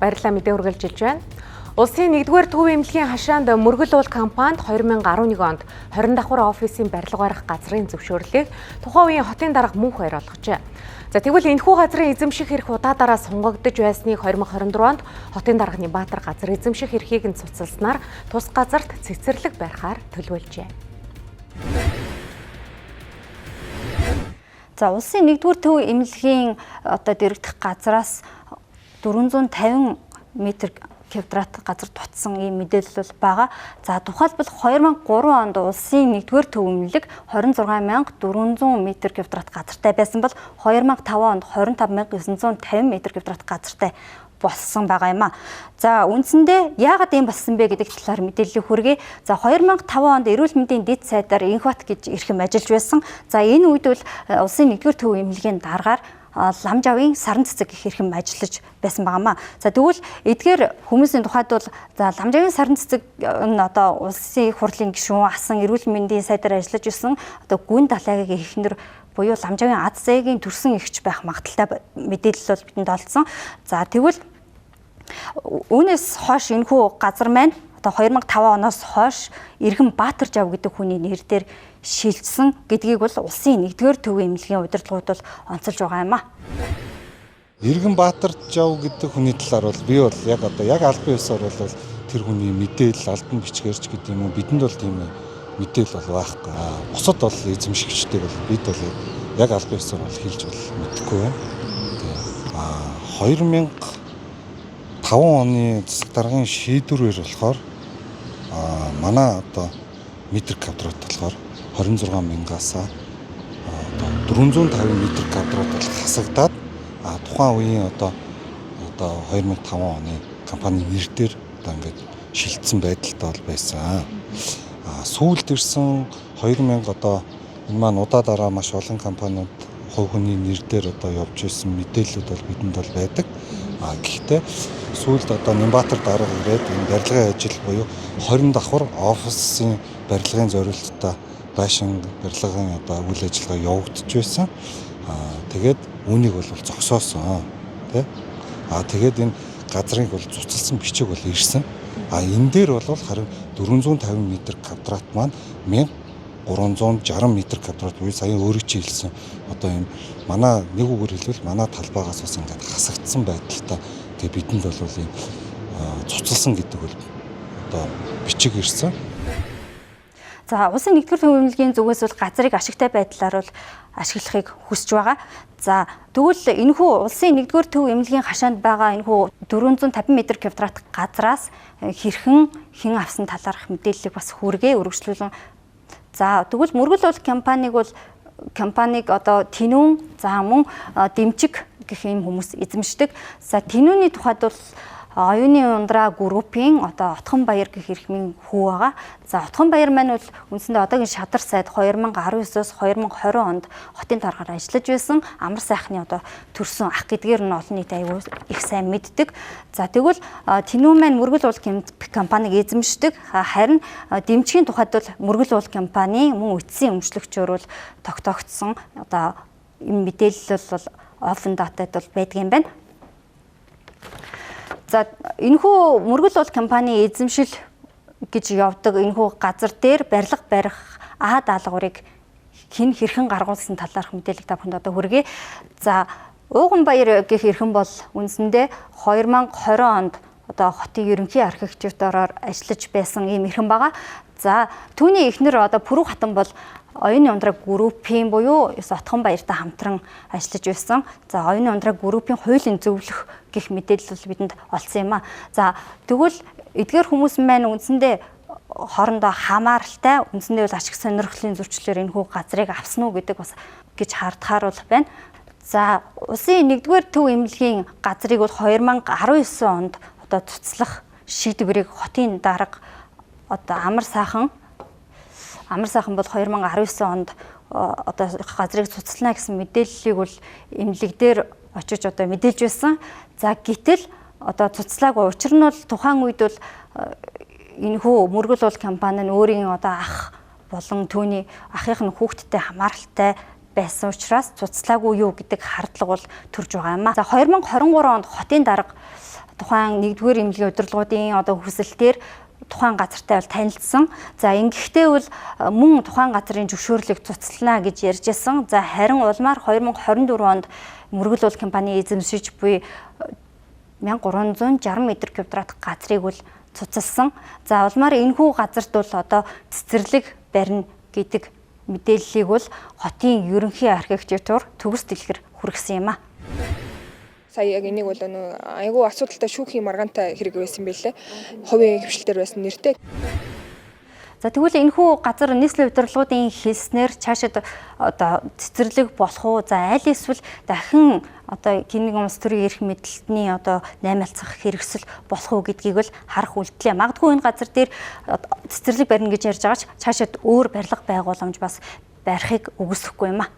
Баярлалаа мэдээ хүргэлжилж байна. Улсын 1-р төв эмнэлгийн хашаанд мөргөл уул компанид 2011 онд 20 давхар офисын барилга барих газрын зөвшөөрлийг тухайн үеийн хотын дарга мөнх баяр олгожээ. За тэгвэл энэхүү газрын эзэмших эрх удаадараа сунгагдж байсныг 2024 онд хотын дарга Нямбатар газар эзэмших эрхийг нь цуцалснаар тус газарт цэцэрлэг барихаар төлөвлөжээ. За улсын 1-р төв эмнэлгийн дэрэгдэх газраас 450 м2 газар тутсан ийм мэдээлэл бол байгаа. За тухайлбал 2003 онд улсын 1-р төв эмнэлэг 26400 м2 газартай байсан бол 2005 онд 25950 м2 газартай болсон байгаа юм а. За үндсэндээ яагаад ийм болсон бэ гэдэг талаар мэдээлэл хүргэе. За 2005 онд эрүүл мэндийн дэд сайдаар Инхбат гэж эрхэм ажиллаж байсан. За энэ үед бол улсын 1-р төв эмнэлгийн даргаар ламжавын саран цэцэг гэх эрхэм ажиллаж байсан байнамаа. За тэгвэл эдгээр хүмүүсийн тухайд бол за ламжавын саран цэцэг нь улсын их хурлын гишүүн асан эрүүл мэндийн сайдаар ажиллаж исэн гүн далайгийн эхнэр буюу ламжавын аз зээгийн төрсэн эгч байх магадaltaй мэдээлэл бол бидэнд олдсон. За тэгвэл үүнээс хойш энэхүү газар маань 2005 оноос хойш Иргэн Баатар жав гэдэг хүний нэр дээр шилжсэн гэдгийг бол улсын 1-р төв эмнэлгийн удирдлагууд бол онцолж байгаа юм а. Иргэн Баатар жав гэдэг хүний талаар бол би бол яг албан ёсоор бол тэр хүний мэдээлэл албан бичгээрч гэдэг юм уу бидэнд бол тийм мэдээлэл бол байхгүй. Бусад бол эзэмшигчтэй бол бид бол яг албан ёсоор бол хэлж бол мэдэхгүй байна. 2005 оны засаг даргын шийдвэрээр болохоор манай метр квадрат болохоор 26,000-аас 450 м2 бол хасагдаад тухайн үеийн 2005 оны компани нэр дээр ингээд шилжсэн байдалтай бол байсан. Сүүлд ирсэн 2000 энэ маань удаа маш олон компаниуд хувь хүний нэр дээр явж исэн мэдээлэлүүд бол бидэнд бол байдаг. Гэхдээ сүүлд Нямбатар дарга ирээд энэ барилгын ажил буюу 20 давхар офисын барилгын зорилттой байшин барилгын үйл ажиллагаа явагдаж байсан. Тэгээд үүнийг бол зогсоосон. Тэгээд энэ газрыг бол цуцалсан бичиг бол ирсэн. Энэ дээр бол харин 450 м2 маань 1360 м2 буюу сая өөрөө чи хэлсэн ийм манай нэг үгээр хэлбэл манай талбайгаас бас ингээд хасагдсан байдалтай тэгээ бидэнд бол ийм цуцалсан гэдэг бол бичиг ирсэн. За улсын 1-р төв эмнэлгийн зүгээс бол газрыг ашигтай байдлаар бол ашиглахыг хүсэж байгаа. За тэгвэл энэхүү улсын 1-р төв эмнэлгийн хашаанд байгаа энэхүү 450 м2 газраас хэн авсан талаарх мэдээллийг бас хүргээ өргөжлүүлэн. За тэгвэл мөргөл уул компанийг Тэнүүн за мөн Дэмчиг гэх юм хүмүүс эзэмшдэг. За Тэнүүний тухайд бол оюуны ундраа группийн Отхон Баяр гэх эрхмийн хүү байгаа. За Отхон Баяр маань бол үндсэндээ одоогийн Шадар сайд 2019-оос 2020 онд хотын даргаар ажиллаж байсан. Амар сайхны төрсөн ах гэдгээр нь олон нийт аягүй их сайн мэддэг. За тэгвэл Тэнүүн маань мөргөл уул компанийг эзэмшдэг. Харин Дэмчгийн тухайд бол мөргөл уул компани мөн үтсийн өмчлөгчөөр бол тогтоогдсон энэ мэдээлэл бол open data-д бол байдаг юм байна. За энэхүү мөргөл уул компани эзэмшил гэж явдаг энэхүү газар дээр барилга барих даалгаврыг хэрхэн гаргуулсан талаарх мэдээлэл та бүхэнд хүргэе. За Ууган Баяр гэх эрхэм бол үндсэндээ 2020 онд хотын ерөнхий архитектураар ажиллаж байсан ийм эрхэм байгаа. За түүний эхнэр Пүрэв хатан бол оюуны ундраа группийн буюу Отхон Баяртай хамтран ажиллаж байсан. За оюуны ундраа группийн хуулийн зөвлөх гэх мэдээлэл бидэнд олсон юм а. За тэгвэл эдгээр хүмүүс маань үндсэндээ хоорондоо хамааралтай үндсэндээ бол ашиг сонирхлын зөрчлөөр энэхүү газрыг авсан уу гэдэг бас гэж хардахаар бол байна. За улсын 1-р төв эмнэлгийн газрыг бол 2019 онд цуцлах шийдвэрийг хотын дарга Амар сайхан бол 2019 онд газрыг цуцлана гэсэн мэдээллийг бол эмнэлэг дээр очиж мэдээлж байсан. За гэтэл цуцлаагүй учир нь бол тухайн үед бол энэхүү мөргөл уул компани нь өөрийн ах болон түүний ахын нь хүүхэдтэй хамааралтай байсан учраас цуцлаагүй юу гэдэг хардлага бол төрж байгаа юм а. За 2023 онд хотын дарга тухайн 1-р эмнэлгийн удирдлагуудын одоо хүсэлтээр тухайн газартай бол танилцсан. За ингэхдээ бол мөн тухайн газрын зөвшөөрлийг цуцлана гэж ярьжсэн. За харин улмаар 2024 онд мөргөл уул компани эзэмшиж буй 1360 м2 газрыг бол цуцалсан. За улмаар энэхүү газарт бол одоо цэцэрлэг барина гэдэг мэдээллийг бол хотын ерөнхий архитектур төгс дэлгэр хүргэсэн юм а. Сая яг энийг бол айгүй асуудалтай шүүхийн маргаантай хэрэг байсан байлээ. Хувийн хвшилтээр байсан нэртэй. За тэгвэл энэхүү газар нийслэлийн удирдлагуудын хэлснээр цаашид одоо цэцэрлэг болох уу? За аль эсвэл дахин одоо гинэг улс төрийн эрх мэдэлтний одоо наймаалцах хэрэгсэл болох уу гэдгийг бол харах үйлдэлээ. Магадгүй энэ газар дээр цэцэрлэг барина гэж ярьж байгаач цаашид өөр барилга байгууламж бас барихыг үгүйсэхгүй юм а.